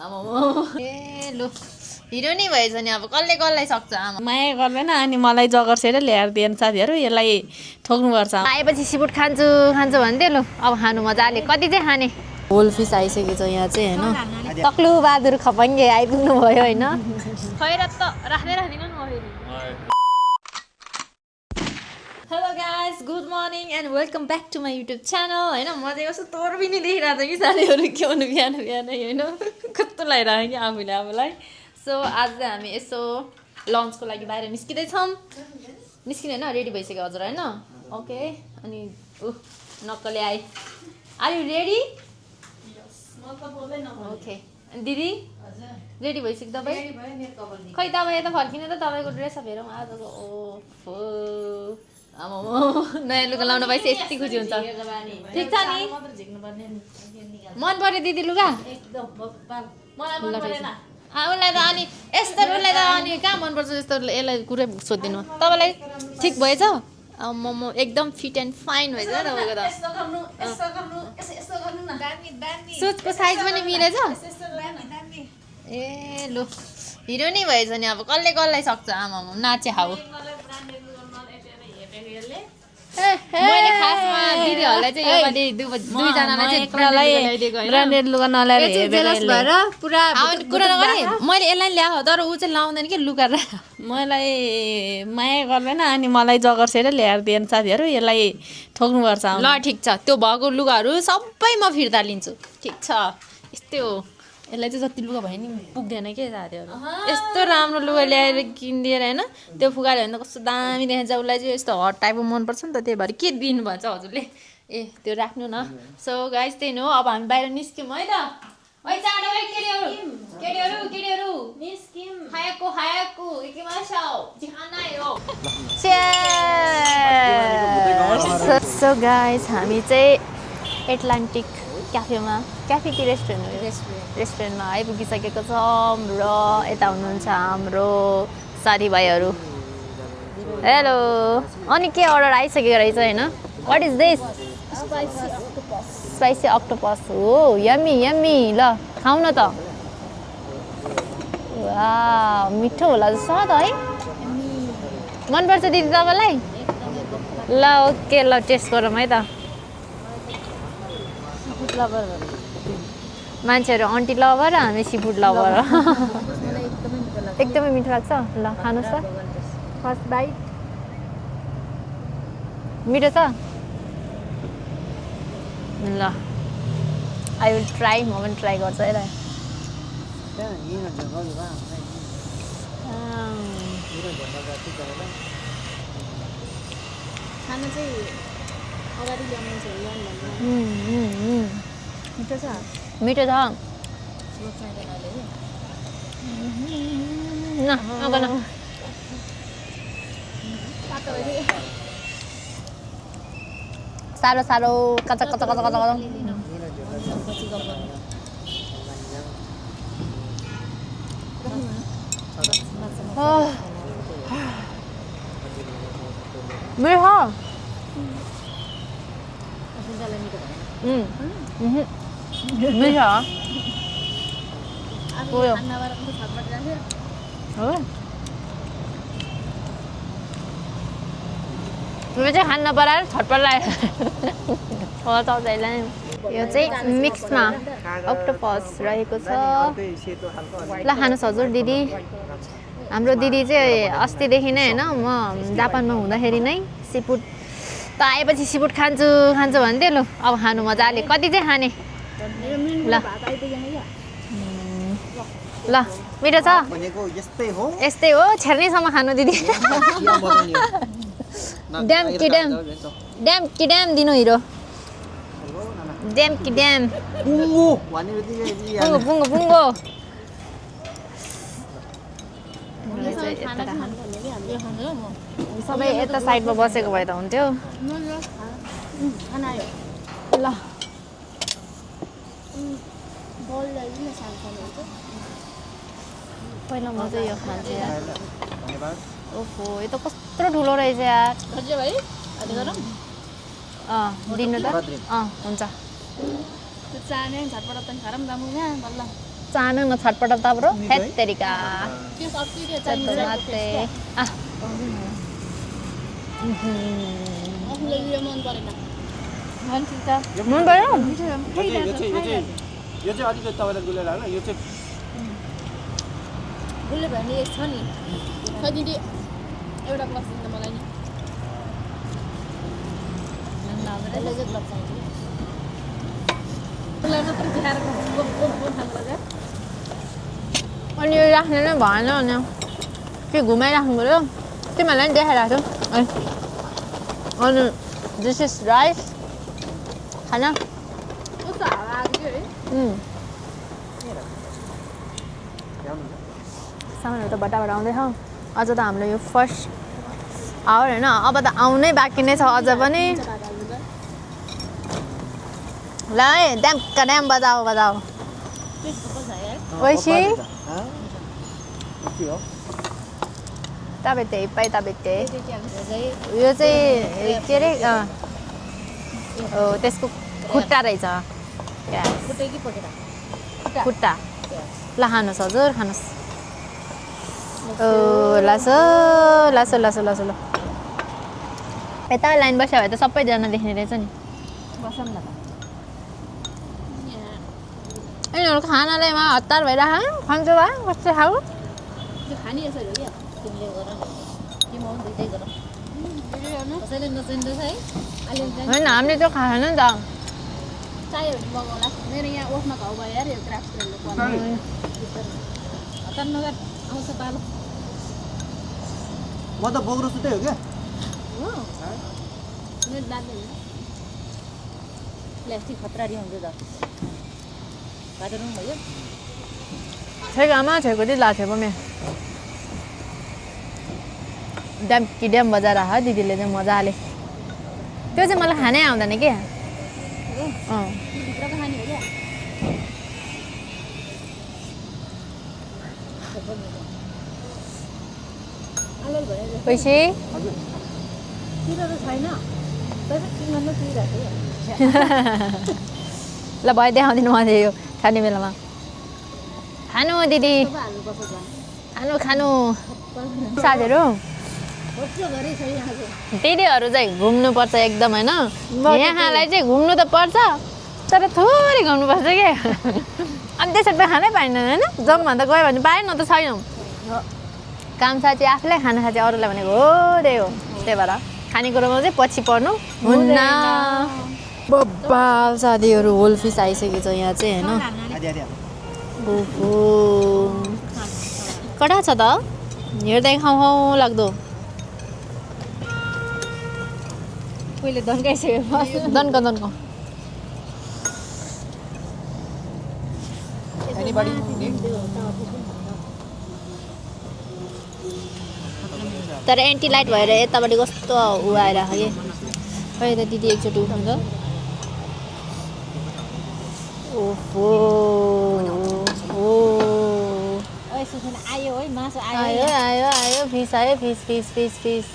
ए लु हिरो नै भएछ नि अब कसले कसलाई सक्छ आमा माया गर्दैन अनि मलाई जगर्सेर ल्याएर दिएन साथीहरू यसलाई ठोक्नुपर्छ आएपछि सिफुड खान्छु खान्छु भन्दै लु अब खानु मजाले कति चाहिँ खाने होल फिस आइसकेको छ यहाँ चाहिँ होइन तक्लु बहादुर खपङ्गे आइपुग्नु भयो होइन खैरात त राख्दै राख्दिन नि hello guys good morning and welcome back to my YouTube channel होइन म चाहिँ कस्तो तोर पनि देखिरहेको छ कि साथीहरू के भन्नु बिहान बिहानै होइन कस्तो लगाइरहेको कि आफूले आफूलाई सो आज चाहिँ हामी यसो लन्चको लागि बाहिर निस्किँदैछौँ निस्किने होइन रेडी भइसक्यो हजुर होइन ओके अनि नक्कले आए आर यु रेडी ओके अनि दिदी रेडी भइसक्यो तपाईँ खै तपाईँ यता फर्किने त तपाईँको ड्रेसअप हेरौँ आजको ओफो आमा नयाँ लुगा लाउनु भएपछि यति खुसी हुन्छ ठिक छ नि मन पर्यो दिदी लुगा उसलाई त अनि यस्तो उसलाई त अनि कहाँ मनपर्छ यस्तो यसलाई कुरै सोधिदिनु तपाईँलाई ठिक भएछ म एकदम फिट एन्ड फाइन भएछ तपाईँको त सुजको साइज पनि मिलेछ ए लु हिरो नै भएछ नि अब कसले कसलाई सक्छ आमा नाचे हाउ मैले खासमा दिदीहरूलाई चाहिँ योपालि दुईजनालाई चाहिँ ब्रान्डेड लुगा नल्याएर भएर पुरा कुरा नगरे मैले यसलाई ल्याएको तर ऊ चाहिँ लाउँदैन कि लुगा मलाई माया गर्दैन अनि मलाई जगर्सेर ल्याएर दिएन साथीहरू यसलाई ठोक्नुपर्छ ल ठिक छ त्यो भएको लुगाहरू सबै म फिर्ता लिन्छु ठिक छ यस्तै हो यसलाई चाहिँ जति लुगा भयो नि पुग्दैन के साथीहरू यस्तो राम्रो लुगा ल्याएर किनिदिएर होइन त्यो फुगाले भने त कस्तो दामी देखिन्छ उसलाई चाहिँ यस्तो हट टाइपको मनपर्छ नि त त्यही भएर के दिनुभएको छ हजुरले ए त्यो राख्नु न सो गाइस त्यही हो अब हामी बाहिर निस्क्यौँ है त ओइ चाँडो है केटीहरू निस्क्यौँ खाएको सो गाइस हामी चाहिँ एटलान्टिक क्याफे कि रेस्टुरेन्टमा आइपुगिसकेको छौँ र यता हुनुहुन्छ हाम्रो साथीभाइहरू हेलो अनि के अर्डर आइसकेको रहेछ होइन what is this spicy octopus हो यम्मी ल खाऊ न त वाह मिठो होला जस्तो छ त है मनपर्छ दिदी तपाईँलाई ल ओके ल टेस्ट गरौँ है त मान्छेहरू अन्टी लभर र हामी सीफुड लभर एकदमै मिठो लाग्छ ल खानुहोस् त फर्स्ट बाइट मिठो छ ल आई विल ट्राई म पनि ट्राई गर्छु है ल खाना चाहिँ अगाडि मिठो छ मिठो छ साह्रो कचा मिठो मिठो चाहिँ खान नपराएर छटपट लाग्यो यो चाहिँ मिक्समा अक्टोपस रहेको छ ल खानुहोस् हजुर दिदी हाम्रो दिदी चाहिँ अस्तिदेखि नै होइन म जापानमा हुँदाखेरि नै सीफुड त आएपछि सीफुड खान्छु भन्दै लु अब खानु मजाले कति चाहिँ खाने ल मिठो छ यस्तै हो छेर्नेसम्म खानु दिदी ड्याम कि ड्याम दिनु हिरो ड्याम बुङ्गो सबै यता साइडमा बसेको भए त हुन्थ्यो ल पहिला म चाहिँ यो खान्छु यार ओहो यो त कस्तो ठुलो रहेछ यार दिनु त हुन्छ चाने झटपट पनि खारम दामु यहाँ बल्ल चाहनु न छटपट ताम्रो हेत तेरिका त्यो सब्जी के त्यस्तो मात्रै आफूलाई यो मन परेन मन पर्यो यो चाहिँ अलिकति तपाईँलाई गुलियो लाग्ला यो चाहिँ गुलियो भने एक छ नि खै दिदी एउटा ग्लास दिनु मलाई नि यसलाई चाहिँ ग्लास चाहिन्छ उसलाई मात्र खाएर अनि यो राख्ने नै भएन अनि के घुमाइराख्नु पऱ्यो तिमीहरूलाई नि देखाइरहेको छु अनि दिस इज राइस खाना कस्तो हावा आएको थियो है सामानहरू त बटाबाट आउँदैछ अझ त हाम्रो यो फर्स्ट आवर होइन अब त आउनै बाँकी नै छ अझ पनि ल है ड्याम बजाऊ बजाऊ ओइसी के हो ताबेते ताबेते यो चाहिँ के अरे त्यसको खुट्टा रहेछ फुटे कि पकेटा खुट्टा ल खानुहोस् हजुर खानुहोस् लासो लासो लासो लासो ल यता लाइन बस्यो भए त सबैजना देख्ने रहेछ नि बसौँ न त यिनीहरू खानालयमा हतार भइरहेको खान्छ बा कस्तो खाऊ त्यो खाने यसरी हो क्या तिमीले गर न कि म दुइटै गर कसैले नचिन्दैछ है अहिले होइन हामीले त्यो खाएन नि त चाहियो भने मगाउला मेरो यहाँ ओठमा घाउ भयो यार यो क्राफ्टरले हतार नगर आउँछ पालो म त बोक्रो सुतै हो क्या हो मेरो दाजु प्लास्टिक खतरा हुन्छ त काटेर भयो छैको आमा छैको चाहिँ लाथ्यो पो मेरो ड्याम बजाएर हो दिदीले चाहिँ मजाले त्यो चाहिँ मलाई खानै आउँदैन के भित्रको खाने हो क्या अलग भयो पैसे किरो त छैन तपाईँ किन पिइरहेको ल भयो देखाउँदिनु मैले यो खाने बेलामा खानु दिदी हाल्नुपर्छ झन् खानु खानु साथीहरू कस्तो गरी छ यहाँ चाहिँ दिदीहरू चाहिँ घुम्नुपर्छ एकदम होइन यहाँलाई चाहिँ घुम्नु त पर्छ तर थोरै घुम्नुपर्छ के अनि त्यसरी त खानै पाइँदैन होइन जाउँ भन्दा गयो भने पाएन त छैन काम साथी आफूलाई खाना साथी अरूलाई भनेको हो त्यही हो त्यही भएर खानेकुरोमा चाहिँ पछि पर्नु हुन्न बब्बाल साथीहरू होल फिस आइसकेको छ यहाँ चाहिँ होइन ओहो कडा छ त हेर्दै खाउँ खाउँ लाग्दो पहिले दन्काइसक्यो दन्क दन्क तर एन्टी लाइट भएर यतापट्टि कस्तो ऊ आइरहेको कि खै त दिदी एकचोटि उठ्नु त ओहो आयो है मासु आयो आयो आयो फिस आयो फिस फिस फिस फिस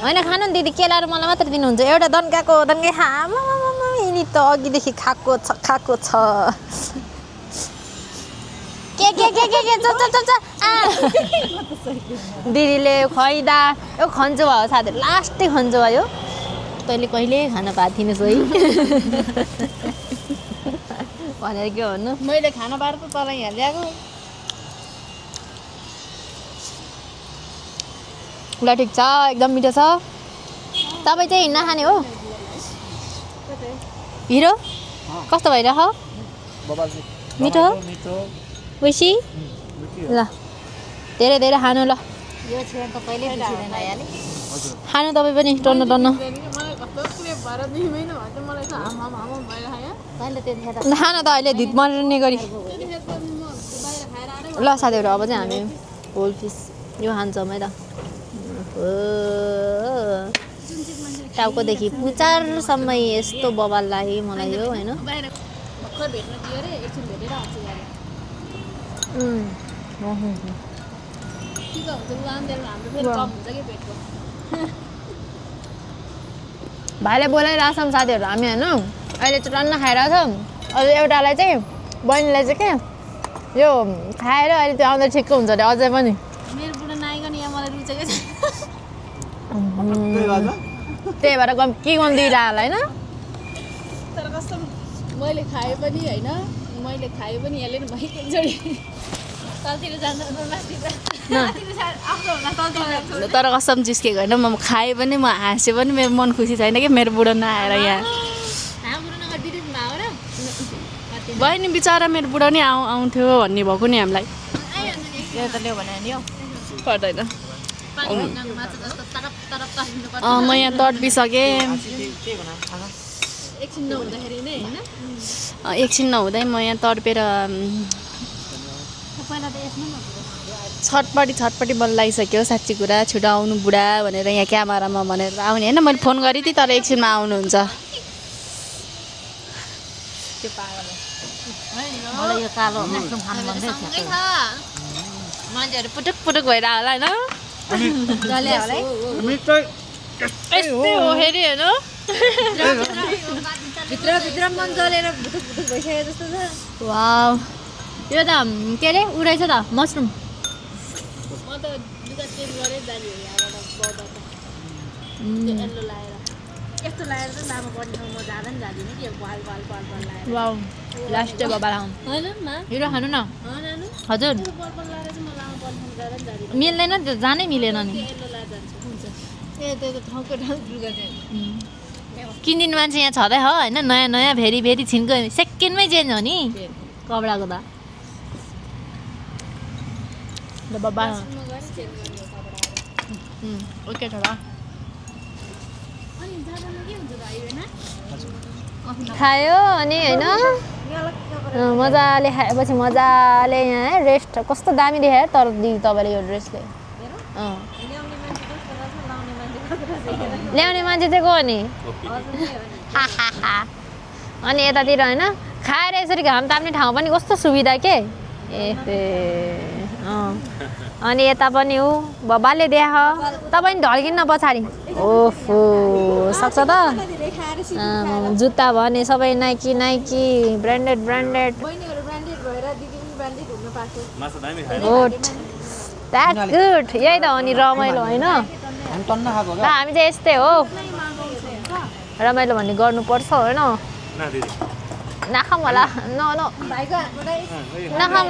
होइन खानु नि दिदी केलाएर मलाई मात्र दिनुहुन्छ एउटा दन्काको दन्कै यिनी त अघिदेखि खाएको छ के दिदीले खुवाइदा यो खन्चो भयो साथीहरू लास्टै खन्चो भयो तैँले कहिले खान पाएको थिइनस् है भनेर के भन्नु मैले खाना पाएर त तँलाई यहाँ ल्याएको ल ठिक छ एकदम मिठो छ तपाईँ चाहिँ नखाने हो हिरो कस्तो भइरह मिठो बेसी ल धेरै धेरै खानु ल यो छेड त कहिले बिर्सिँदैन याले खानु तपाईँ पनि टन्न टन्न कहिले त्यतिखेर खान त अहिले धित मर्ने गरी ल साथीहरू अब चाहिँ हामी होल फिस यो खान्छौँ है त टाउकोदेखि पुचारसम्म यस्तो बबाल लाग्यो मलाई यो होइन भर्खर भेट्न दियो अरे एकछिन भेटेर आउँछु याले ठिक हुन्छ उहाँतिर हाम्रो फेरि कम हुन्छ कि पेटको भाइले बोलाइरहेको छौँ साथीहरू हामी होइन अहिले चाहिँ टन्न खाइरहेको छौँ अझ एउटालाई चाहिँ बहिनीलाई चाहिँ के यो खाएर अहिले त्यो आउँदा ठिक्क हुन्छ अरे अझै पनि मेरो बुढो नाइकन यहाँ मलाई रुचेकै छ त्यही गर्छ त्यही भएर के गर्नु दिइरह होला होइन तर कस्तो मैले खाए पनि होइन मैले खाए पनि यसले नि भाइ एकचोटि तलतिर जान्छ तर कसम जिस्केको होइन म खाएँ पनि म हाँसेँ पनि मेरो मन खुसी छैन कि मेरो बुढो नआएर यहाँ बहिनी बिचरा मेरो बुढो नि आउँथ्यो भन्ने भएको नि हामीलाई पर्दैन म यहाँ तडपिसकेँ एकछिन नहुँदै म यहाँ तडपेर छटपटी मन लागिसक्यो साँच्ची कुरा छिटो आउनु बुढा भनेर यहाँ क्यामेरामा भनेर आउने होइन मैले फोन गरेँ थिएँ तर एकछिनमा आउनुहुन्छ मान्छेहरू पुटुक पुटुक भएर होला होइन यस्तै हो फेरि होइन भित्र मन जलेर भुटुक भुटुक भइसक्यो जस्तो छ वाउ यो त के अरे उ रहेछ त मसरुम म त लुगा चेन्ज गरेँ जाने हो यहाँबाट यल्लो लाएर यस्तो लाएर त लामो पर्ने ठाउँ म जाँदा नि जाँदिनँ कि पाल लाएर वाउ लास्ट डे बाबा लाउँ होइन मा हिरो खानु न नानु हजुर पर्पल लाएर चाहिँ म लामो पर्ने ठाउँ जाँदा नि जाँदिनँ मिल्दैन त्यो जानै मिलेन नि यल्लो लाएर जान्छु हुन्छ ए त्यो ठाउँको ठाउँ लुगा चाहिँ किनिदिने मान्छे यहाँ छँदै हो होइन नयाँ नयाँ फेरि छिनको सेकेन्डमै चेन्ज हो नि कपडाको त ल बाबा म गएर चेन्ज गर्ने कपडाहरू ओके छोरा अनि जाँदामा के हुन्छ त हाइवेमा खायो अनि होइन मजाले खाएपछि मजाले यहाँ रेस्ट कस्तो दामी देखायो तर दिदी तपाईँले यो ड्रेसले ल्याउने मान्छे चाहिँ को नि अनि यतातिर होइन खाएर यसरी घाम ताप्ने ठाउँ पनि कस्तो सुविधा के अनि यता पनि ऊ बबाले देखा तपाईँ ढल्किन्न पछाडि ओफो सक्छ त जुत्ता भने सबै Nike branded good that good यही त हो नि रमाइलो होइन टन्न खाएको ल हामी चाहिँ यस्तै हो रमाइलो भन्ने गर्नुपर्छ होइन नखाऊँ होला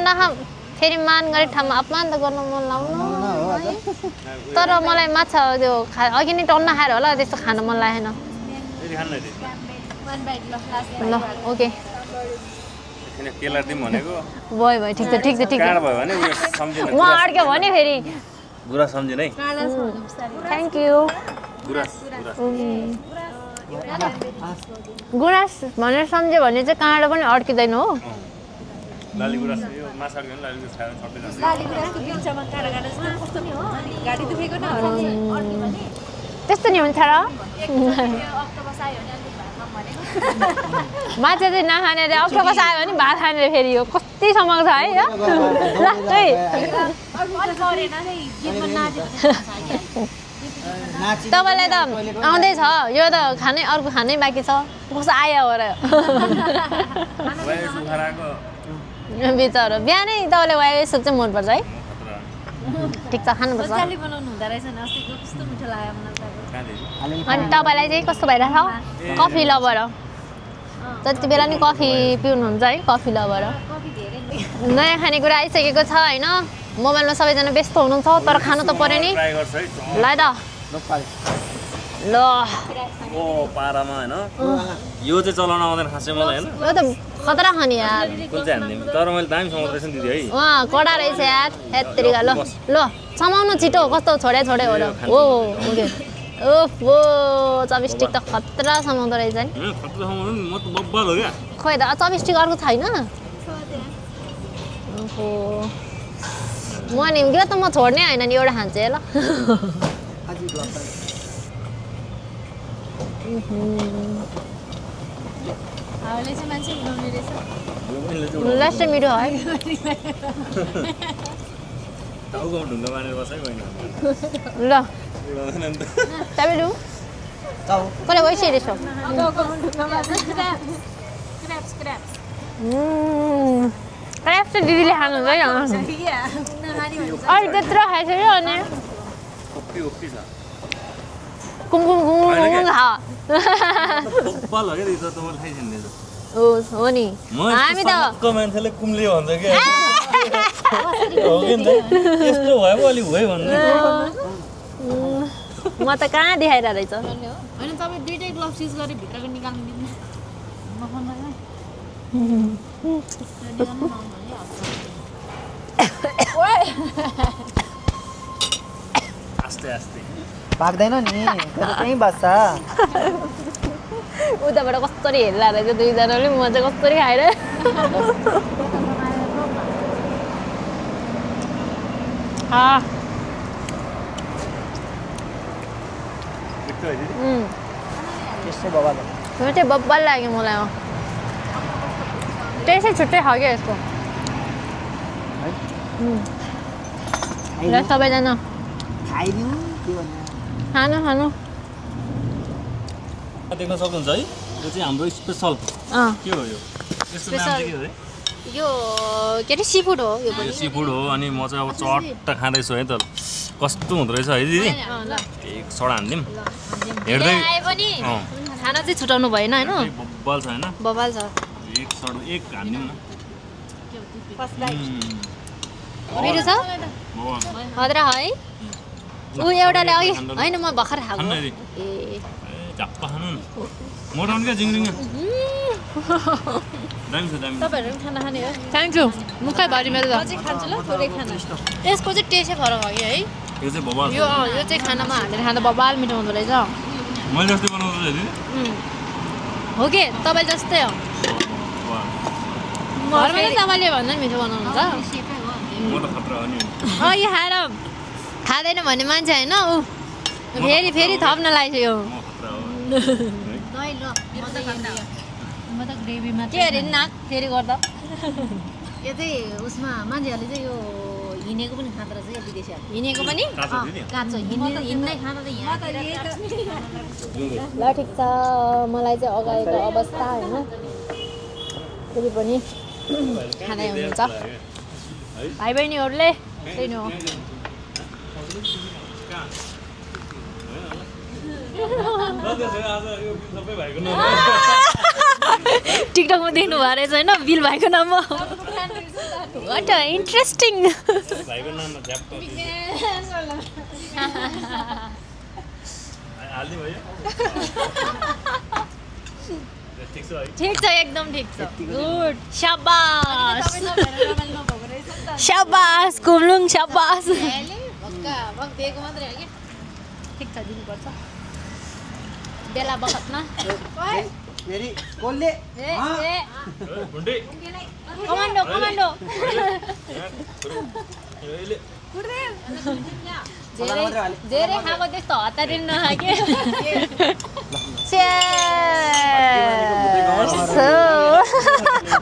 नखाऊँ फेरि मान गरे ठाउँमा अपमान त गर्नु मन लाउनु तर मलाई माछा त्यो अघि नै टन्न खाएर होला त्यस्तो खान मन लागेन ल ओके भयो ठिक छ उहाँ अड्क्यो भने फेरि थ्याङ्क यू गुराँस भनेर सम्झ्यो भने चाहिँ काँडो पनि अड्किँदैन हो त्यस्तो नि हुन्छ र माछा चाहिँ नखाने रे अक्टोपस आयो भने भात खाने फेरि यो कति समग छ है तपाईँलाई त आउँदैछ यो त खानै अर्को खानै बाँकी छ कस्तो आयो हो र बिचरा बिहानै तपाईँले वाइ सुप चाहिँ मनपर्छ है ठिक छ खानुपर्छ अनि तपाईँलाई चाहिँ कस्तो भइरहेछ कफी लभर जति बेला नि कफी पिउनुहुन्छ है कफी लभर नयाँ खानेकुरा आइसकेको छ होइन मोबाइलमा सबैजना व्यस्त हुनुहुन्छ तर खानु त पर्यो नि ल त ल पारामा हैन यो चाहिँ चलाउन आउँदैन खासै मलाई हैन यो त खतरा खाने यार कुन चाहिँ हान्दिम तर मैले दामी समाउँदै रहेछ नि दिदी है कडा रहेछ यार हेत्तेरिका ल समाउनु छिटो कस्तो छोडे हो र ओ ओके ओहो चपस्टिक त खतरा समाउँदो रहेछ नि खतरा समाउनु म त बब्बल हो क्या खोइ त चपस्टिक अर्को छैन ओहो म नि यो त म छोड्ने होइन नि एउटा खान्छु है ल लास्ट मिठो है टाउको ढुङ्गा बानेर बस है बहिनी ल तपाईँ कसले भइसकेछ क्राफ्ट दिदीले खानुहुन्छ है अहिले त्यत्रो खाइसक्यो अनि ओप्पी छ कुमकुम कुमकुम खा बल हो क्या त मैले खाइसक्ने हो नि हामी त मान्छेले कुम्ले भन्छ कि हो कि यस्तो भयो पो अलि भयो भन्नु म त कहाँ देखाइरहेको रहेछ होइन तपाईँ दुइटै ग्लोभ्स युज गरे भित्रको निकाल्नु दिनु आस्ते आस्ते पाक्दैन नि त्यो त त्यहीँ बस्छ उताबाट कसरी हेरिरहेको रहेछ दुईजनाले म चाहिँ कसरी खाएर त्यस्तै बबाल चाहिँ बब्बल लाग्यो मलाई टेस्टै छुट्टै छ क्या यसको ल सबैजना खाइदिउँ के भन्नु खानु खानु देख्न सक्नुहुन्छ है यो चाहिँ हाम्रो स्पेसल के हो यो यसको नाम चाहिँ के हो है यो के अरे सीफुड हो यो यो सी फुड हो अनि म चाहिँ अब चट्ट खाँदैछु है त कस्तो हुँदो रहेछ है दिदी एक सडा हानिदिउँ हेर्दै आए पनि खाना चाहिँ छुटाउनु भएन होइन बब्बल छ होइन बबाल छ एक सडा एक हानिदिउँ न मेरो छ खतरा है ऊ एउटाले अघि होइन म भर्खर खाएको खानु ए झप्पा खानु न मोटाउनु क्या जिङरिङ दामी छ दामी तपाईँहरू पनि खाना खाने हो थ्याङ्क यू मुखै भरि मेरो म चाहिँ खान्छु ल थोरै खाना यसको चाहिँ टेस्टै फरक हो कि है यो चाहिँ बब्बल यो यो चाहिँ खानामा हालेर खाँदा बबाल मिठो हुँदो रहेछ मैले जस्तै बनाउँछु दिदी हो कि तपाईँ जस्तै हो घरमा चाहिँ तपाईँले भन्दा मिठो बनाउनुहुन्छ म त खतरा हो नि यो खाएर खाँदैन भन्ने मान्छे होइन ऊ फेरि थप्न लगाइसक्यो म खतरा हो के अरे नाक फेरि गर्दा यो चाहिँ उसमा मान्छेहरूले चाहिँ यो हिँडेको पनि खाँदो रहेछ क्या विदेशीहरू हिँडेको पनि काँचो दिदी काँचो हिँड्दै खाँदा त यहाँ ल ठिक छ मलाई चाहिँ अगाडिको अवस्था होइन फेरि पनि खाँदै हुनुहुन्छ भाइ बहिनीहरूले त्यही नै हो सबै भाइको नाम टिकटकमा देख्नु भएको रहेछ होइन बिल भाइको नाममा वाट इन्ट्रेस्टिङ भाइको नाममा झ्याप्प हाल्ने भयो ठिक छ है ठिक छ एकदम ठिक छ गुड शाबास शाबास कुमलुङ शाबास दिएको मात्रै हो कि ठिक छ दिनुपर्छ बेला बखतमा फेरि कसले भुन्डी कमान्डो कमान्डो धेरै खाएको त्यस्तो हतारिन नखाके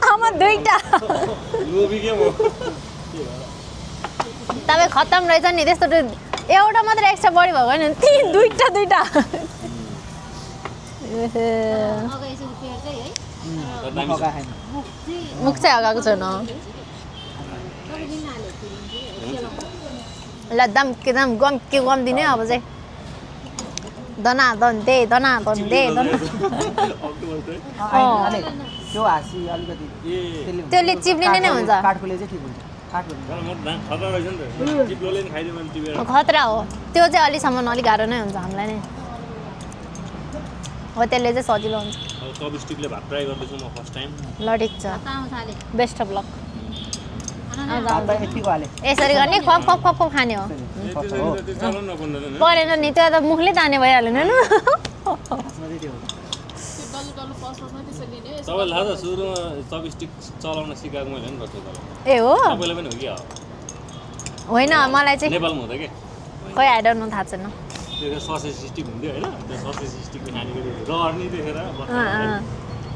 आमा दुईटा लोभी के हो तपाईँ खत्तम रहेछ नि त्यस्तो एउटा मात्रै एक्स्ट्रा बढी भएको होइन दुईटा अगाडि चाहिँ पेट चाहिँ है मुख चाहिँ हगाएको छैन ल दम के गम दिने अब चाहिँ दना दन दे त्यो हाँसी अलिकति त्यसले चिप्लिने नै हुन्छ काठकोले चाहिँ ठिक हुन्छ काठको खतरा रहेछ नि त चिप्लोले नि खाइदियो भने टिपेर खतरा हो त्यो चाहिँ अलिकसम्म अलिक गाह्रो नै हुन्छ हामीलाई नै हो त्यसले चाहिँ सजिलो हुन्छ अब चपस्टिकले भात ट्राई गर्दैछु म फर्स्ट टाइम ल ठिक छ बेस्ट अफ लक यतिको हाले यसरी गर्ने खप खाने हो चलाउनु नपर्दैन परेन नि त्यो त मुखले ताने भइहाल्यो नि तपाईँलाई थाहा छ सुरुमा चपस्टिक चलाउन सिकाएको मैले नि कस्तो चलाउनु ए हो तपाईँलाई पनि हो कि होइन मलाई चाहिँ नेपालमा हुँदा के खोइ आएर न थाहा छैन त्यो ससेज स्टिक हुन्थ्यो होइन त्यो ससेज स्टिकको खानेको रर्नी देखेर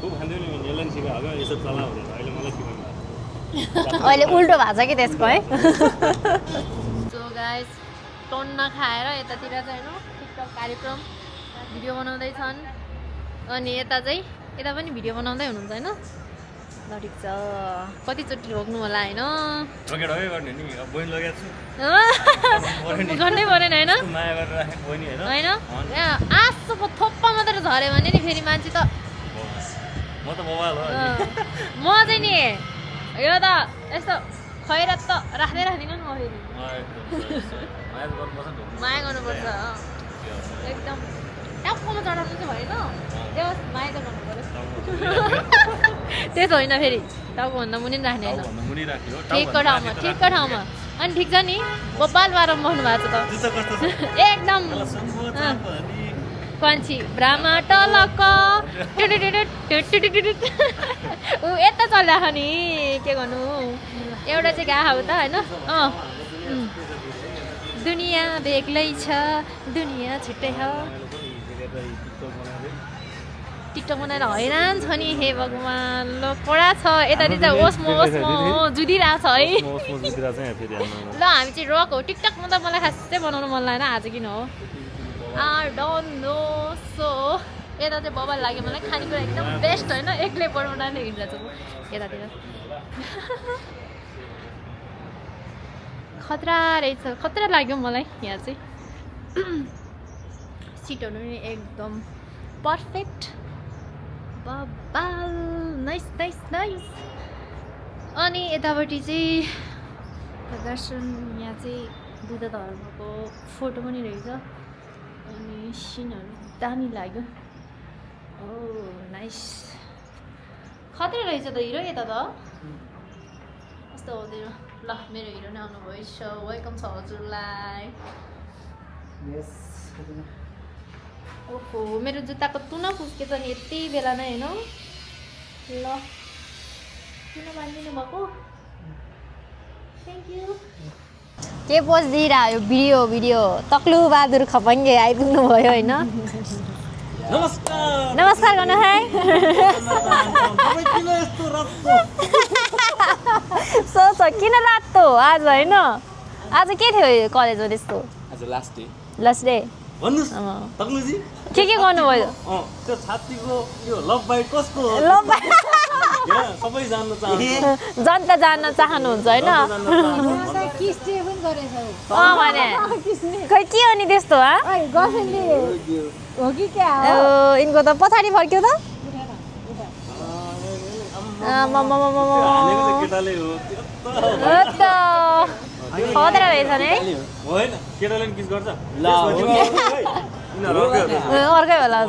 खुब खान्थ्यो नि यसलाई नि सिकाएको यसो चला भनेर अहिले मलाई सिकाउनु अहिले उल्टो भएको छ कि त्यसको है सो गाइस टन्न खाएर यतातिर चाहिँ होइन टिकटक कार्यक्रम भिडियो बनाउँदैछन् अनि यता पनि भिडियो बनाउँदै हुनुहुन्छ होइन ल ठिक छ कतिचोटि रोक्नु होला होइन ढोके ढोके गर्ने नि अब बहिनी लगेको छु गर्नै परेन होइन कस्तो माया गरेर राखेको बहिनी होइन होइन आँसु पो थोप्पा मात्रै झऱ्यो भने नि फेरि मान्छे त म त मोबाइल हो म चाहिँ नि यो त यस्तो खैरात त राख्दै राख्दिनँ नि म फेरि माया गर्नुपर्छ नि माया गर्नुपर्छ एकदम टाउकोमा चढाउनु चाहिँ भएन त्यो माया त गर्नु पर्यो त्यस्तो होइन फेरि टाउकोभन्दा मुनि राख्ने होइन मुनि राख्यो ठिकको ठाउँमा अनि ठिक छ नि गोपाल पारम बस्नु भएको छ जुत्ता कस्तो छ त एकदम कन्छी ब्राह्मा टलक ऊ यता चलिरहेको नि के गर्नु एउटा चाहिँ गा हो त होइन दुनियाँ बेग्लै छ दुनियाँ छुट्टै हो टिकटक बनाएर हैरान छ नि हे भगवान ल कडा छ यतातिर चाहिँ ओस्मो जुदिरहेको छ है ल हामी चाहिँ रक हो टिकटकमा त मलाई खासै बनाउनु मन लागेन आज किन हो आई डोन्ट नो सो यता चाहिँ बबाल लाग्यो मलाई खानेकुरा एकदम बेस्ट होइन एक्लै बनाउन हिँडिरहेको छु यतातिर खतरा रहेछ खतरा लाग्यो मलाई यहाँ चाहिँ सिटहरू पनि एकदम पर्फेक्ट बबाल नाइस नाइस नाइस अनि यतापट्टि चाहिँ दर्शन यहाँ चाहिँ बुद्ध धर्मको फोटो पनि रहेछ अनि सिनहरू दामी लाग्यो ओ नाइस खतरा रहेछ त हिरो यता त कस्तो हुँदैन ल मेरो हिरो नै आउनुभयो वेलकम छ हजुरलाई ओहो मेरो जुत्ताको तुना फुस्केछ नि यति बेला नै होइन ल किन बाँधिदिनु भएको थ्याङ्क यू के पोज दिइरह्यो भिडियो तक्लु बहादुर खपङ्गे आइपुग्नु भयो होइन नमस्कार गर्नु है सोच किन रातो आज होइन आज के थियो कलेजमा त्यस्तो आज लास्ट डे भन्नुस् तक्लुजी के गर्नुभयो त्यो छातीको यो लभ बाइट कसको हो सबै जान्न चाहन्छ जनता जान्न चाहनुहुन्छ होइन भने खै के हो नि त्यस्तो यिनको त पछाडि फर्क्यो त केटाले हो खतरा रहेछ नि होइन केटाले किस गर्छ अर्कै होला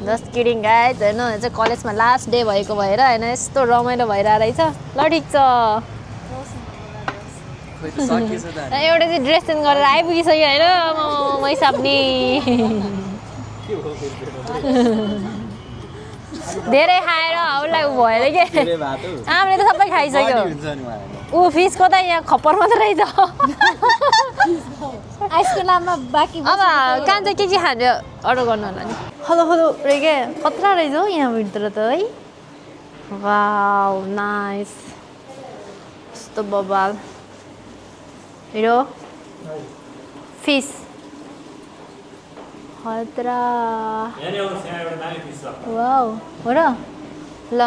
जस्ट किडिङ गाइज होइन यो चाहिँ कलेजमा लास्ट डे भएको भएर होइन यस्तो रमाइलो भइरहेको रहेछ ल ठिक छ एउटा चाहिँ ड्रेस चेन्ज गरेर आइपुगिसक्यो होइन मैसाप्नी धेरै खाएर उसलाई भएर के आमाले त सबै खाइसक्यो ऊ फिसको त यहाँ खप्पर मात्रै रहेछ आइसको नाममा बाँकी अब कहाँ चाहिँ के खान्छ अर्डर गर्नु होला नि हेलो रे के कत्रा रहेछ हौ यहाँभित्र त है वाउ नाइस यस्तो बबाल हिरो फिस खतरा वाउ हो र ल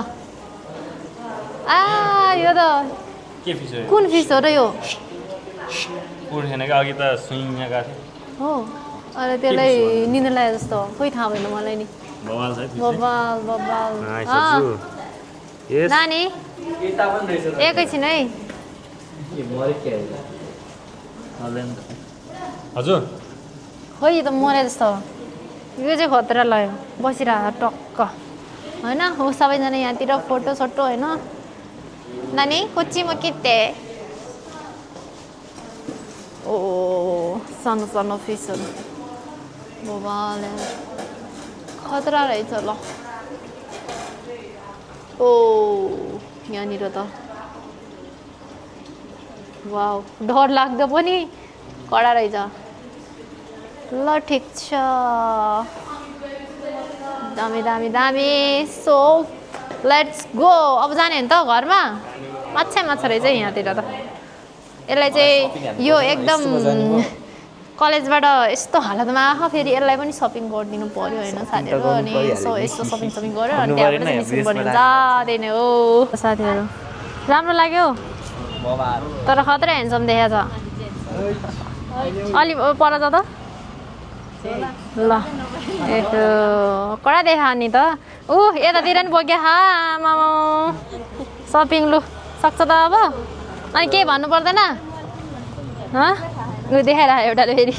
यो त के फिस हो कुन फिस हो र यो उठेन अघि त स्विङ यहाँ गएको हो अहिले त्यसलाई निन्द्रा लाग्यो जस्तो खोइ थाहा भएन मलाई नि बवाल छ बबाल नानी एकैछिन है हजुर खोइ यो त मरे जस्तो यो चाहिँ खतरा लाग्यो बसिरहेको टक्क होइन हो सबैजना यहाँतिर फोटो सोटो होइन नानी कोची म किट्टे ओ सानो सानो फिसहरू बबाले खतरा रहेछ ल ओ यहाँनिर त वाउ डर लाग्दो पनि कडा रहेछ ल ठिक छ दामी दामी दामी सो लेट्स गो अब जाने नि त घरमा माछा रहेछ यहाँतिर त यसलाई चाहिँ यो एकदम कलेजबाट यस्तो हालतमा आह फेरि यसलाई पनि सपिङ गरिदिनु पर्यो होइन साथीहरू अनि यस्तो सपिङ गऱ्यो अनि त्यहाँबाट चाहिँ निस्किनु पर्यो जाँदैन हो साथीहरू राम्रो लाग्यो तर खत्रै ह्यान्डसम देखाएको छ अलि पर जा त ल यसो कडा देखा नि त यतातिर नि बोक्यो आमा सपिङ लु सक्छ त अब अनि केही भन्नु पर्दैन देखाएर एउटाले फेरि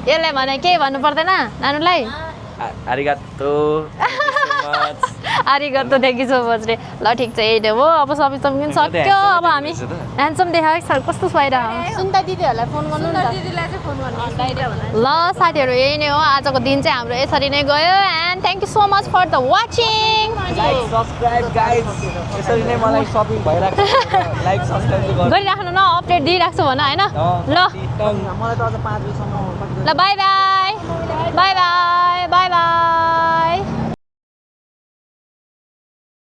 यसलाई भने केही भन्नु पर्दैन नानुलाई आरिगातो थ्याङ्क यू सो मच रे ल ठिक छ यही हो अब सबै पनि सक्यो अब हामी ह्यान्डसम देखाएको छ कस्तो सुहाइरहेको सुन्ता दिदीहरूलाई फोन गर्नु न दिदीलाई चाहिँ फोन गर्नु ल साथीहरू यही नै हो आजको दिन चाहिँ हाम्रो यसरी नै गयो and thank you so much for the watching गरिराख्नु न अपडेट दिइराख्छु भन होइन ल मलाई त अझ 5 बजीसम्म ल by by by by by by